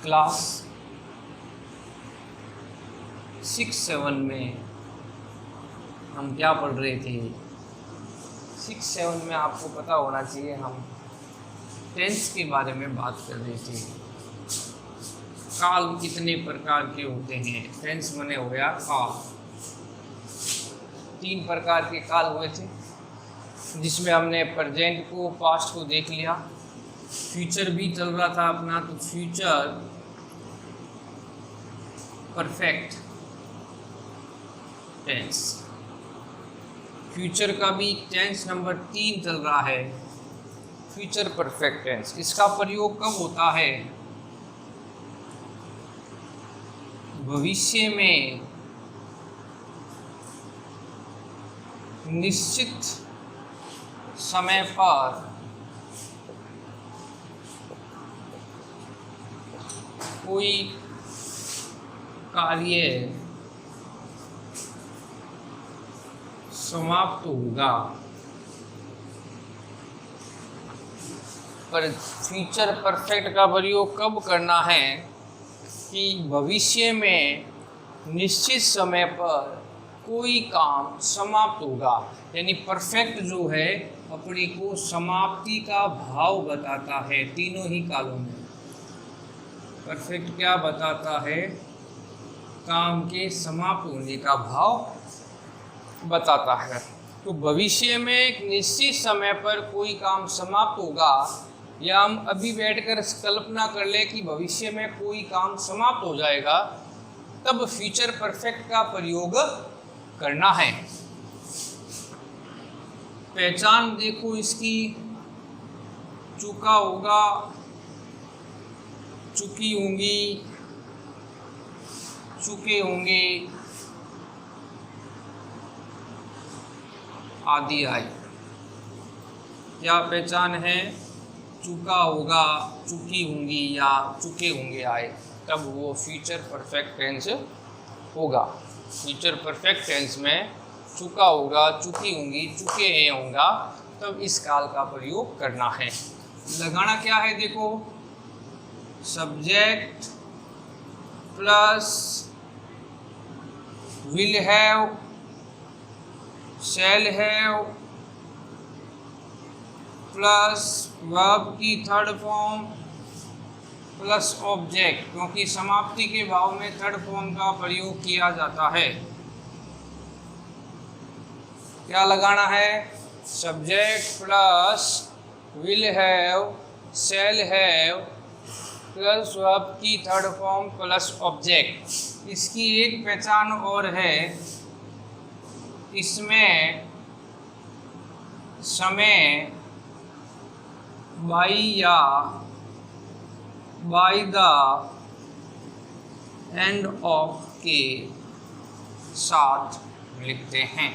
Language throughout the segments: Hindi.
क्लास 6-7 में हम क्या पढ़ रहे थे। 6-7 में आपको पता होना चाहिए हम टेंस के बारे में बात कर रहे थे। काल कितने प्रकार के होते हैं। टेंस बने हो गया काल। 3 प्रकार के काल हुए थे, जिसमें हमने प्रेजेंट को, पास्ट को देख लिया। फ्यूचर भी चल रहा था अपना, तो फ्यूचर परफेक्ट टेंस। फ्यूचर का भी टेंस नंबर 3 चल रहा है, फ्यूचर परफेक्ट टेंस। इसका प्रयोग कब होता है? भविष्य में निश्चित समय पर कोई कार्य समाप्त होगा। पर फ्यूचर परफेक्ट का प्रयोग कब करना है? कि भविष्य में निश्चित समय पर कोई काम समाप्त होगा। यानी परफेक्ट जो है अपने को समाप्ति का भाव बताता है। तीनों ही कालों में परफेक्ट क्या बताता है? काम के समाप्त होने का भाव बताता है। तो भविष्य में एक निश्चित समय पर कोई काम समाप्त होगा, या हम अभी बैठकर कल्पना कर ले कि भविष्य में कोई काम समाप्त हो जाएगा, तब फ्यूचर परफेक्ट का प्रयोग करना है। पहचान देखो इसकी, चुका होगा, चुकी होंगी, चुके होंगे आदि आई। क्या पहचान है? चुका होगा, चुकी होंगी या चुके होंगे आए, तब वो फ्यूचर परफेक्ट टेंस होगा। फ्यूचर परफेक्ट टेंस में चुका होगा, चुकी होंगी, चुके हैं होगा, तब इस काल का प्रयोग करना है। लगाना क्या है? देखो, subject plus will have, shall have plus verb की थर्ड फॉर्म प्लस ऑब्जेक्ट, क्योंकि समाप्ति के भाव में थर्ड फॉर्म का प्रयोग किया जाता है। क्या लगाना है? Subject plus will have, shall have plus verb की थर्ड फॉर्म प्लस ऑब्जेक्ट। इसकी एक पहचान और है, इसमें समय बाई या बाई द एंड ऑफ के साथ लिखते हैं।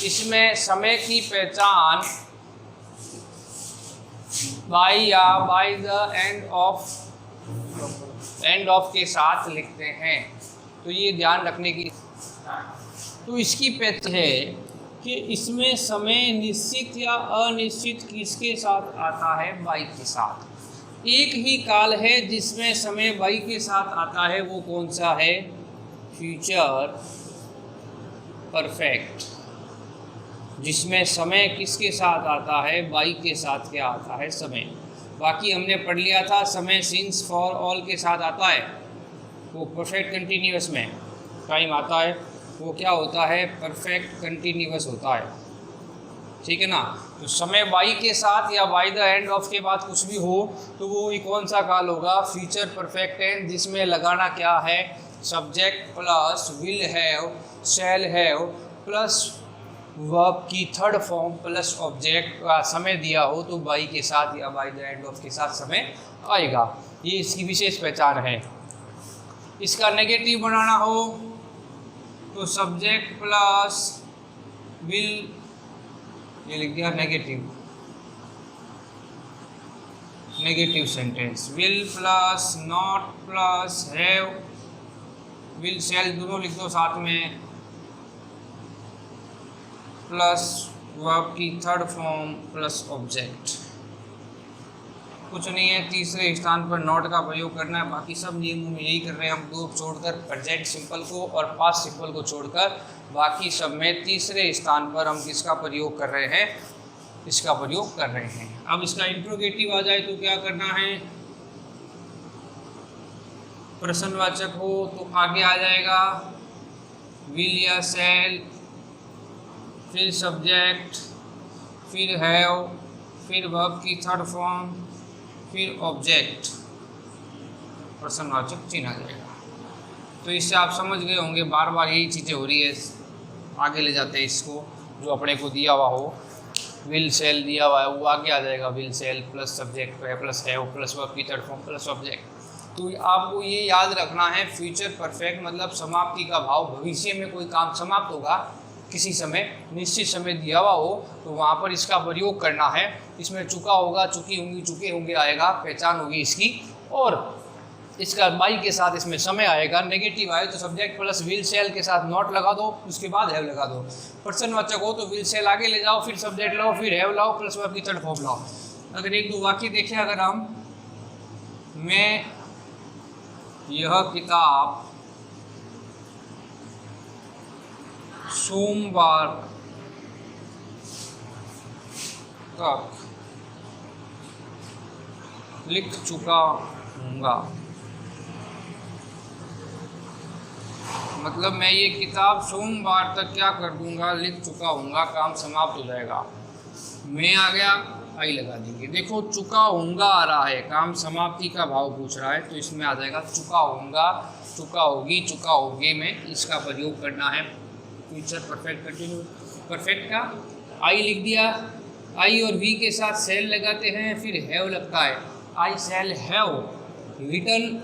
इसमें समय की पहचान बाई या बाई द एंड ऑफ के साथ लिखते हैं। तो ये ध्यान रखने की। तो इसकी पहचान है कि इसमें समय निश्चित या अनिश्चित किसके साथ आता है? बाई के साथ। एक ही काल है जिसमें समय बाई के साथ आता है, वो कौन सा है? Future perfect. जिसमें समय किसके साथ आता है? बाई के साथ क्या आता है? समय। बाकी हमने पढ़ लिया था समय सिंस फॉर ऑल के साथ आता है, वो परफेक्ट कंटिन्यूअस में टाइम आता है, वो क्या होता है? परफेक्ट कंटिन्यूअस होता है। ठीक है ना? तो समय बाई के साथ या बाई द एंड ऑफ के बाद कुछ भी हो तो वो कौन सा काल होगा? फ्यूचर परफेक्ट टेंस, जिसमें लगाना क्या है? Subject plus will have, shall have plus verb की थर्ड फॉर्म प्लस ऑब्जेक्ट का समय दिया हो तो बाई के साथ या बाई द एंड ऑफ के साथ समय आएगा। ये इसकी विशेष पहचान है। इसका नेगेटिव बनाना हो तो सब्जेक्ट प्लस विल, ये लिख दिया negative, negative sentence. Will plus not plus have, will शैल दोनों लिख दो साथ में, प्लस वर्ब की थर्ड फॉर्म प्लस ऑब्जेक्ट। कुछ नहीं है, तीसरे स्थान पर नॉट का प्रयोग करना है। बाकी सब नियमों में यही कर रहे हैं हम, दो छोड़कर प्रेजेंट सिंपल को और पास्ट सिंपल को छोड़कर बाकी सब में तीसरे स्थान पर हम किसका प्रयोग कर रहे हैं, इसका प्रयोग कर रहे हैं। अब इसका इंट्रोगेटिव आ जाए तो क्या करना है, प्रश्नवाचक हो तो आगे आ जाएगा विल या शैल, फिर सब्जेक्ट, फिर हैव, फिर वर्ब की थर्ड फॉर्म, फिर ऑब्जेक्ट, प्रश्नवाचक चिन्ह आ जाएगा। तो इससे आप समझ गए होंगे, बार बार यही चीज़ें हो रही है, आगे ले जाते हैं इसको। जो अपने को दिया हुआ हो, विल सेल दिया हुआ है वो आगे आ जाएगा, will shall plus subject plus have plus verb की थर्ड फॉर्म प्लस ऑब्जेक्ट। तो आपको ये याद रखना है, फ्यूचर परफेक्ट मतलब समाप्ति का भाव, भविष्य में कोई काम समाप्त होगा, किसी समय निश्चित समय दिया हुआ हो तो वहाँ पर इसका प्रयोग करना है। इसमें चुका होगा, चुकी होंगी, चुके होंगे आएगा, पहचान होगी इसकी, और इसका बाई के साथ इसमें समय आएगा। नेगेटिव आए तो सब्जेक्ट प्लस विल सेल के साथ नॉट लगा दो, उसके बाद हैव लगा दो। प्रश्नवाचक हो तो विल सेल आगे ले जाओ, फिर सब्जेक्ट लाओ, फिर हैव लाओ प्लस वर्ब की थर्ड फॉर्म लाओ। अगर एक दो वाक्य देखें, अगर हम, मैं यह किताब सोमवार तक लिख चुका हूँगा, मतलब मैं ये किताब सोमवार तक क्या कर दूंगा, लिख चुका हूँगा, काम समाप्त हो जाएगा। मैं आ गया, आई लगा देंगे। देखो चुका हूँगा आ रहा है, काम समाप्ति का भाव पूछ रहा है तो इसमें आ जाएगा चुका हूँगा, चुका होगी, चुका होगे में इसका प्रयोग करना है। फ्यूचर परफेक्ट कंटिन्यू परफेक्ट का आई लिख दिया, आई और वी के साथ सेल लगाते हैं, फिर हैव लगता है, I shall have return,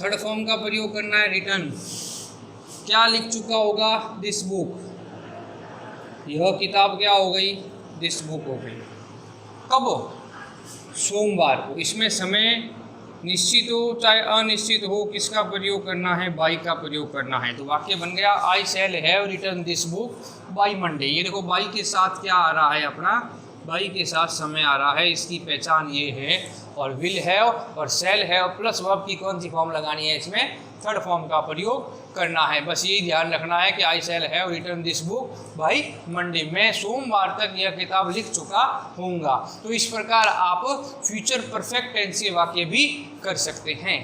third form का प्रयोग करना है रिटर्न। क्या लिख चुका होगा, दिस बुक, यह किताब क्या हो गई, दिस बुक हो गई। कब, सोमवार को। इसमें समय निश्चित हो चाहे अनिश्चित हो, किसका प्रयोग करना है, बाई का प्रयोग करना है। तो वाक्य बन गया, I shall have return this book by Monday. ये देखो बाई के साथ क्या आ रहा है अपना, बाई के साथ समय आ रहा है, इसकी पहचान ये है। और विल हैव और शैल हैव प्लस वर्ब की कौन सी फॉर्म लगानी है, इसमें थर्ड फॉर्म का प्रयोग करना है। बस यही ध्यान रखना है कि I shall have return this book by Monday, मैं सोमवार तक यह किताब लिख चुका हूँगा। तो इस प्रकार आप फ्यूचर परफेक्ट टेंस के वाक्य भी कर सकते हैं।